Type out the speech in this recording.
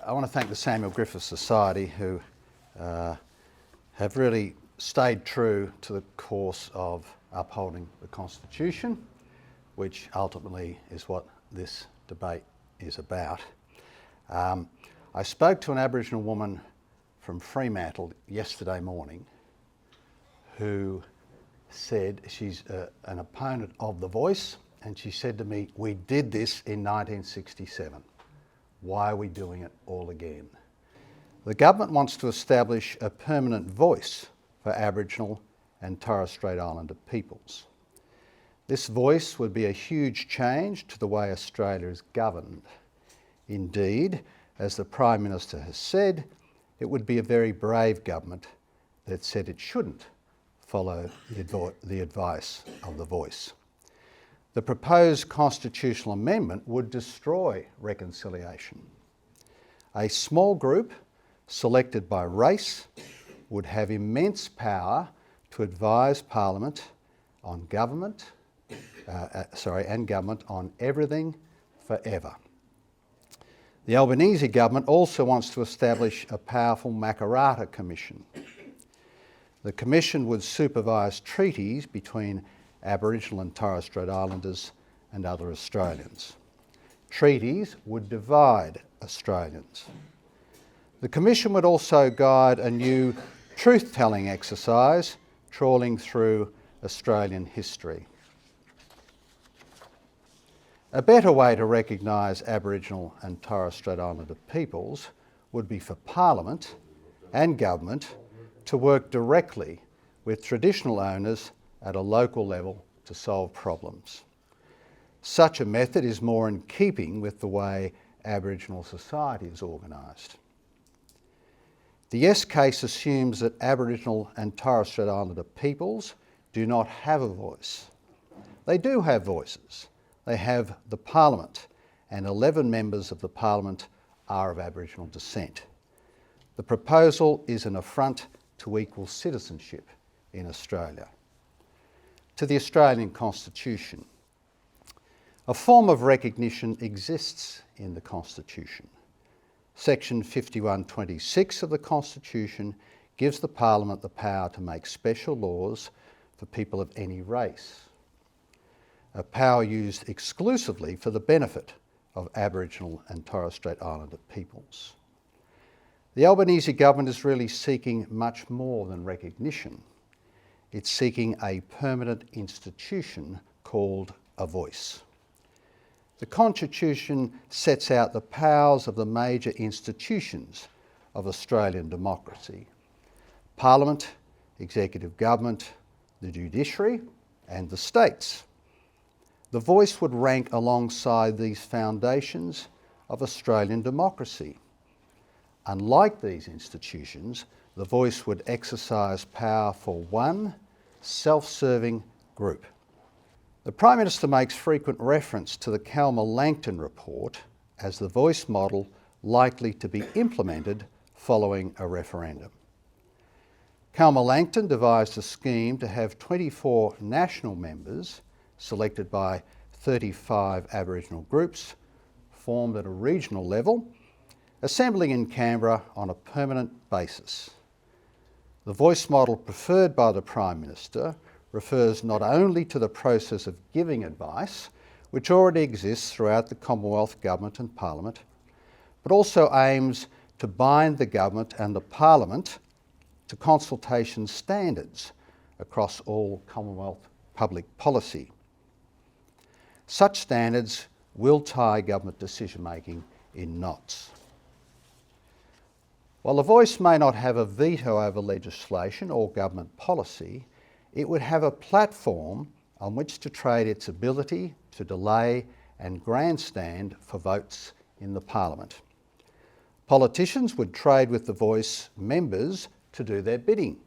I want to thank the Samuel Griffith Society who have really stayed true to the course of upholding the Constitution, which ultimately is what this debate is about. I spoke to an Aboriginal woman from Fremantle yesterday morning who said she's an opponent of The Voice, and she said to me, "We did this in 1967. Why are we doing it all again?" The government wants to establish a permanent voice for Aboriginal and Torres Strait Islander peoples. This voice would be a huge change to the way Australia is governed. Indeed, as the Prime Minister has said, it would be a very brave government that said it shouldn't follow the advice of The Voice. The proposed constitutional amendment would destroy reconciliation. A small group selected by race would have immense power to advise Parliament on government on everything forever. The Albanese government also wants to establish a powerful Makarrata Commission. The Commission would supervise treaties between Aboriginal and Torres Strait Islanders and other Australians. Treaties would divide Australians. The Commission would also guide a new truth-telling exercise trawling through Australian history. A better way to recognise Aboriginal and Torres Strait Islander peoples would be for Parliament and Government to work directly with traditional owners at a local level to solve problems. Such a method is more in keeping with the way Aboriginal society is organised. The Yes case assumes that Aboriginal and Torres Strait Islander peoples do not have a voice. They do have voices. They have the Parliament, and 11 members of the Parliament are of Aboriginal descent. The proposal is an affront to equal citizenship in Australia. To the Australian Constitution. A form of recognition exists in the Constitution. Section 51(26) of the Constitution gives the Parliament the power to make special laws for people of any race, a power used exclusively for the benefit of Aboriginal and Torres Strait Islander peoples. The Albanese government is really seeking much more than recognition. It's seeking a permanent institution called a voice. The Constitution sets out the powers of the major institutions of Australian democracy: Parliament, Executive Government, the Judiciary and the States. The Voice would rank alongside these foundations of Australian democracy. Unlike these institutions, the Voice would exercise power for one self-serving group. The Prime Minister makes frequent reference to the Kalma-Langton report as the Voice model likely to be implemented following a referendum. Kalma-Langton devised a scheme to have 24 national members selected by 35 Aboriginal groups formed at a regional level, assembling in Canberra on a permanent basis. The Voice model preferred by the Prime Minister refers not only to the process of giving advice, which already exists throughout the Commonwealth Government and Parliament, but also aims to bind the Government and the Parliament to consultation standards across all Commonwealth public policy. Such standards will tie government decision-making in knots. While the Voice may not have a veto over legislation or government policy, it would have a platform on which to trade its ability to delay and grandstand for votes in the Parliament. Politicians would trade with the Voice members to do their bidding.